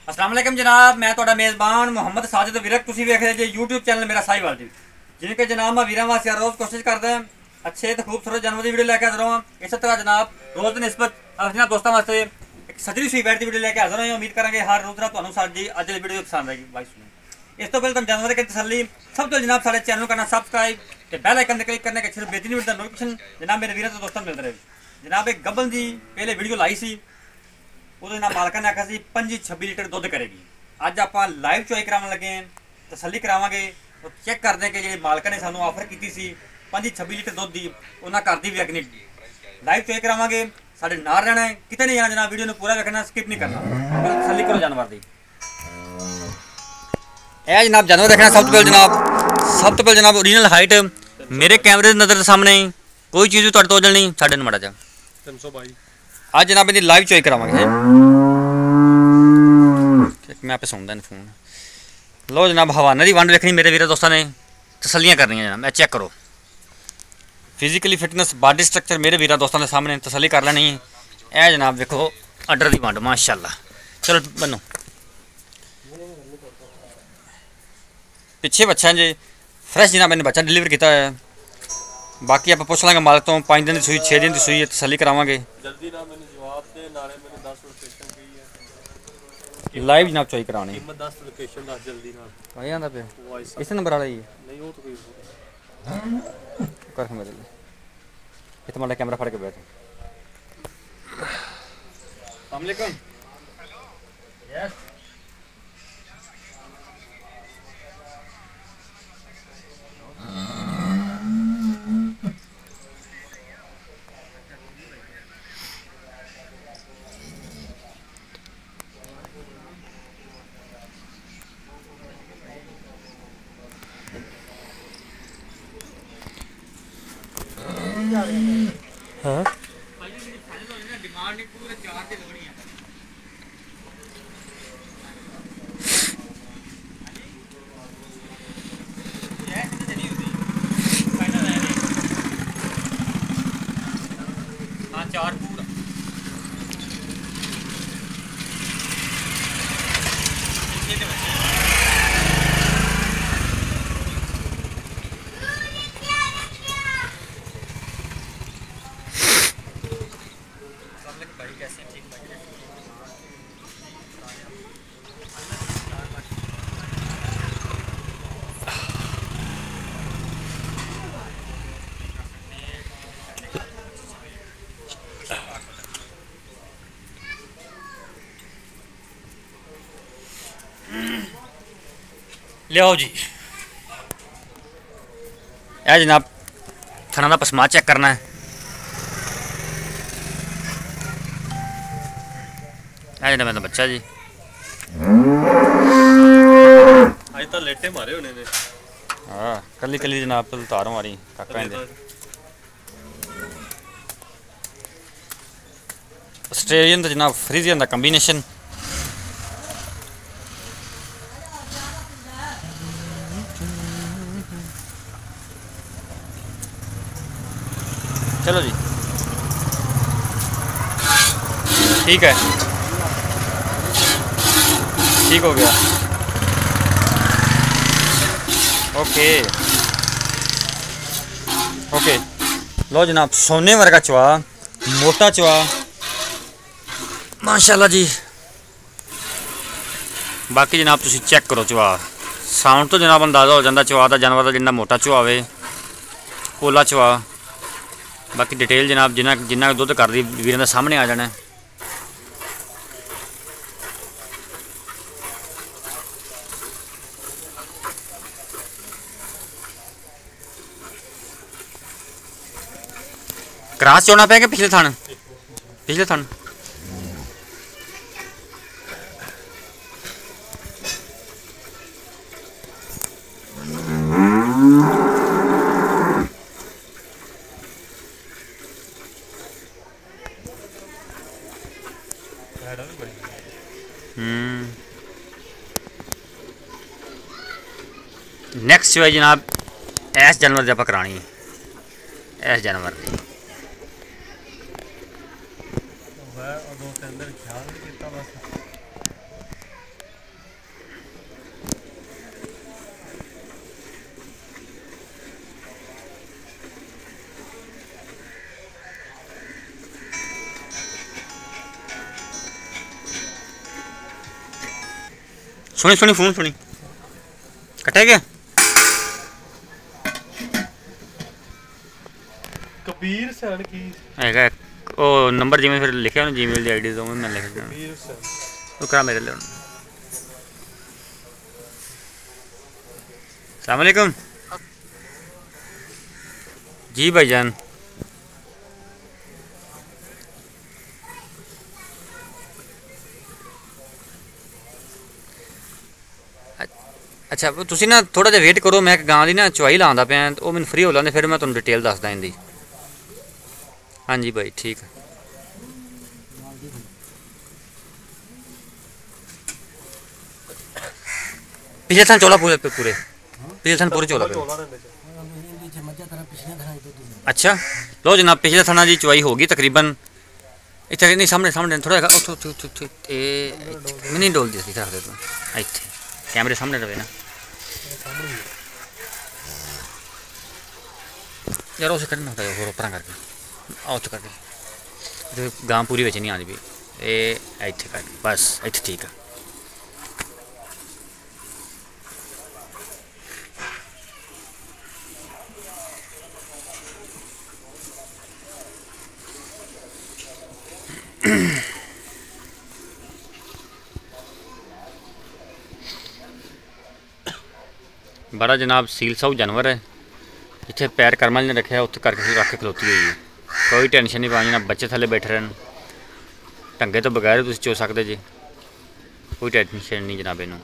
अस्सलाम वालेकुम जनाब, मैं ਤੁਹਾਡਾ मेज़बान मुहम्मद साजिद विरक। ਤੁਸੀਂ ਵੇਖ ਰਹੇ ਜੀ YouTube चैनल मेरा साहिवाल जी। जिन्हें कि जनाब मैं वीर वास्ते रोज़ कोशिश करते हैं अच्छे तो खूबसूरत जानवर की वीडियो लेके हाजिर हुआ। इस तरह जनाब रोज़ की निस्बत अपने दोस्तों वास्ते एक सजरी सुई बैठ की वीडियो लेके हाजिर हुए। उम्मीद करेंगे हर रोज़ ਤੁਹਾਨੂੰ ਸਾਡੀ ਅੱਜ ਦੀ ਵੀਡੀਓ ਪਸੰਦ ਆਏਗੀ। ਬਾਈ ਸੁਣੋ, ਇਸ ਤੋਂ ਪਹਿਲਾਂ ਤੁਹਾਨੂੰ जानवर की तसल्ली सब तो जनाब सारे चैनल करना सबसक्राइब तो बेल आइकन पर क्लिक करने के सिर्फ बेहतरीन वीडियो नोटिफिकेशन जनाब मेरे वीरों तो दोस्तों मिलते रहे। जनाब एक गबन की पहले वीडियो लाई सी, ਉਹਦੇ ਨਾਲ ਮਾਲਕਾਂ ਨੇ ਆਖਿਆ ਸੀ 25-26 ਲੀਟਰ ਦੁੱਧ ਕਰੇਗੀ। ਅੱਜ ਆਪਾਂ ਲਾਈਵ ਚੋਈ ਕਰਾਉਣ ਲੱਗੇ ਹਾਂ, ਤਸੱਲੀ ਕਰਾਵਾਂਗੇ ਉਹ ਚੈੱਕ ਕਰਦੇ ਕਿ ਜਿਹੜੇ ਮਾਲਕਾਂ ਨੇ ਸਾਨੂੰ ਆਫਰ ਕੀਤੀ ਸੀ 25-26 ਲੀਟਰ ਦੁੱਧ ਦੀ, ਉਹਨਾਂ ਘਰ ਦੀ ਵੀ ਅਗਨੀ ਲਾਈਵ ਚੋਈ ਕਰਾਵਾਂਗੇ। ਸਾਡੇ ਨਾਲ ਰਹਿਣਾ ਹੈ, ਕਿਤੇ ਨਹੀਂ ਜਾਣਾ ਜਨਾਬ, ਵੀਡੀਓ ਨੂੰ ਪੂਰਾ ਵੇਖਣਾ, ਸਕਿਪ ਨਹੀਂ ਕਰਨਾ, ਤਸੱਲੀ ਕਰੋ ਜਾਨਵਰ ਦੀ। ਇਹ ਜਨਾਬ ਜਾਨਵਰ ਦੇਖਣਾ ਸਭ ਤੋਂ ਪਹਿਲਾਂ ਜਨਾਬ ਓਰੀਜਨਲ ਹਾਈਟ ਮੇਰੇ ਕੈਮਰੇ ਦੀ ਨਜ਼ਰ ਦੇ ਸਾਹਮਣੇ ਕੋਈ ਚੀਜ਼ ਵੀ ਤੁਹਾਡੇ ਤੋਂ ਉਜਲ ਨਹੀਂ। ਸਾਡੇ ਨੂੰ ਮਾੜਾ ਜਾ 322 आज जनाब इहदी लाइव चोई करावांगे। मैं आपे सुनदा नहीं फोन। लो जनाब हवाना की वंड देखनी मेरे वीर दोस्तों ने, तसलियाँ करनियां जनाब। मैं चेक करो फिजिकली फिटनेस बॉडी स्ट्रक्चर मेरे वीर दोस्तों के सामने तसली कर लेनी है। ए जनाब देखो अडर की वंड माशाअल्लाह। चलो बनो पिछे बच्चा जी फ्रैश जनाब मैंने बच्चा डिलीवर किया है। बाकी आप पूछ लांगे मालिक तो 5 दिन की सूई 6 दिन की सूई है, तसली करावांगे। जल्दी ना मैंने जवाब दे, नाले मैंने 10 लोकेशन की है लाइव जनाब चोई करानी कीमत 10 लोकेशन 10 जल्दी ना आ जांदा पे वॉइस इस नंबर वाला ही है। नहीं वो तो कोई कर मेरे लिए ये तुम्हारा कैमरा फड़ के बैठ। अस्सलाम वालेकुम। यस हाँ चार पूरा लियाओ जी। यह जनाब थना का पसमा चेक करना है। यह जनाब मेरा बच्चा जी आज तो लेटे मारे होने ने। हाँ कली कली जनाब तो उतारो मारी काका इनके ऑस्ट्रेलियन तो जनाब फ्रीजियन का कॉम्बिनेशन। चलो जी ठीक है, ठीक हो गया। ओके ओके लो जनाब सोने वर्गा चवा, मोटा चवा माशाल्लाह जी। बाकी जनाब तुसी चेक करो चवा, साउंड तो जनाब अंदाज़ा हो जाता चवा का जानवर का जिन्ना मोटा चवा होवे कोला चवा। बाकी डिटेल जनाब जिन्ना दुध कर दी वीर के सामने आ जाना है। क्रास चोना पे पिछले थन नैक्सट जो है जनाब इस जानवर की आप करानी है। इस जानवर की सुनी सुनी फोन सुनी कटे गया कबीर सैन की है ਉਹ ਨੰਬਰ ਜਿਵੇਂ ਫਿਰ ਲਿਖਿਆ ਉਹਨੇ ਜੀਮੇਲ ਦੀ ਆਈਡੀ ਤੋਂ ਮੈਂ ਲਿਖ ਦਿੰਦਾ कबीर सैन ਉਹ ਕਰਾ ਮੇਰੇ ਲਈ अस्सलाम वालेकुम जी भाईजान अच्छा तुसी ना थोड़ा जिहा वेट करो मैं एक गां दी ना चवाई लांदा पिया ते ओह मैनूं फ्री हो लैंदे फिर मैं तुहानूं डिटेल दसदा इंदी हाँ जी भाई ठीक है पिछले थान चौला पूरे पूरे पिछले थान पूरे चौला चोला ने बेचे अच्छा लो जनाब पिछले थाना जी चवाई होगी तकरीबन इतने नहीं सामने सामने थोड़ा नहीं डोल दी रख दे तू इतने कैमरे सामने रहे ना यार उसे करना होता है ऊपर करके आओ तो करके गांव पूरी बेच नहीं आती भी ये इतने कर बस इतने ठीक है बड़ा जनाब सील साऊ जानवर है जिथे पैर करमल ने रखे उत्थे करके रख के खलोती हुई है कोई टेंशन नहीं पानी ना बच्चे थले बैठे रहन ढंगे तो बगैर तुम चो सकते जी कोई टेंशन नहीं जनाब इनू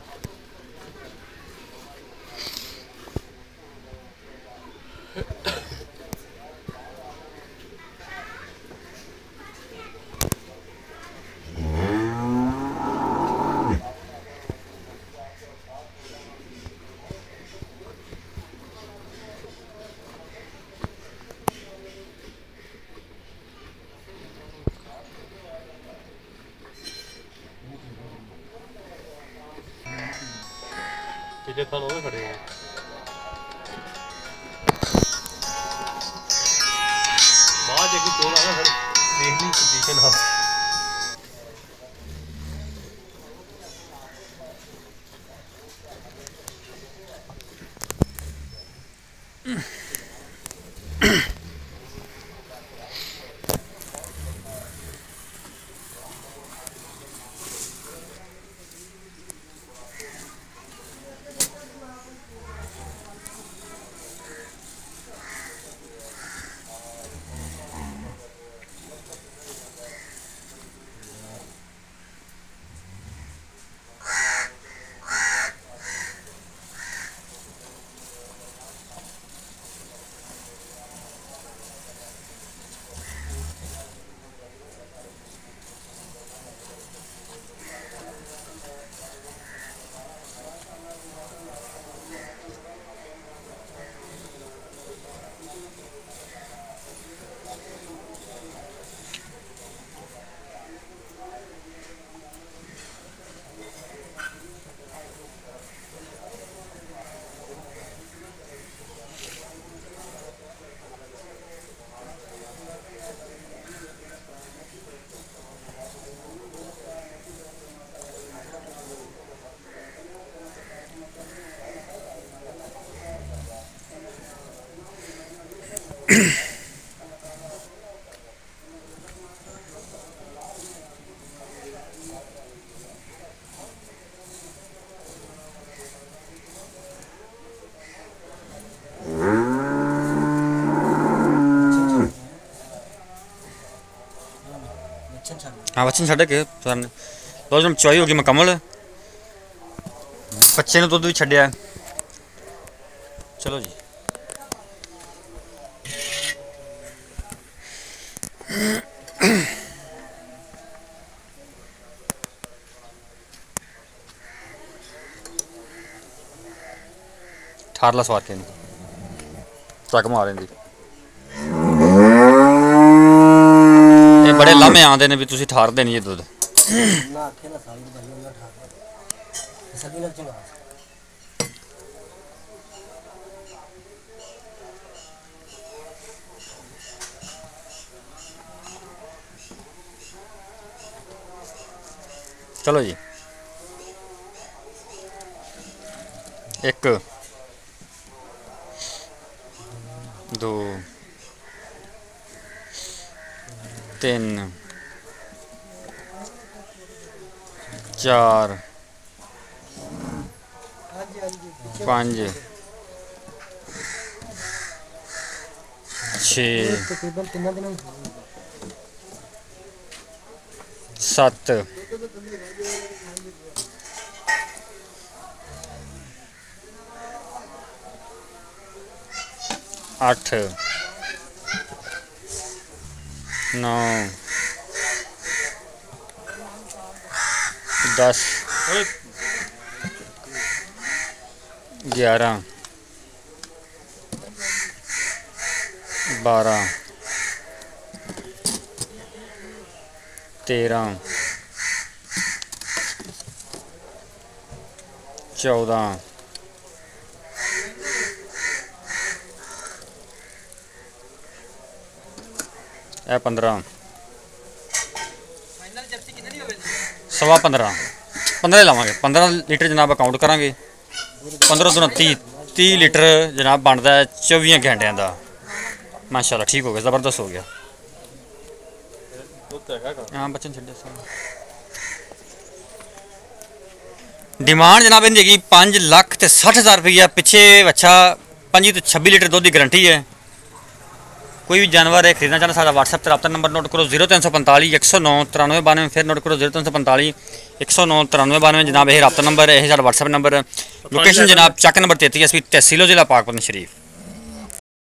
पिछले थान वो खड़े हैं बाद एक चोला ना फिर देखनी कंडीशन आप हाँ बच्चे छड़ के सर ने दो जन चवाई होगी मुकम्मल बच्चे ने दुध भी छड्या है चलो जी ठारला सवार के ट्रक मारे दी बड़े लामे आते ने भी तुसी ठारदे नहीं दुध ना आखे ना सारी भाई ना ठाक सभी लग चंगा चलो जी 1 2 3 4 5 6 तकरीबन 3 दिन 7 8 9 10 11 12 13 14 ਇਹ 15 सवा 15 लावांगे 15 लीटर जनाब अकाउंट करांगे 15 दूना 30 लीटर जनाब बनता है 24 घंटिया का माशाल्लाह ठीक हो गया ज़बरदस्त हो गया हाँ बच्चन छे डिमांड जनाब इनकी 5,60,000 रुपया पिछे अच्छा 25 तो 26 लीटर दूध की गारंटी है कोई भी जानवर है खरीदना चाहना सारा व्हाट्सएप पर रब्ता नंबर नोट करो 0345 109 93 92 फिर नोट करो 0345 109 93 92 जनाब यह रब्ता नंबर है यह सारा व्हाट्सएप नंबर लोकेशन जनाब चक नंबर 33 तहसीलो जिला पाकपतन शरीफ।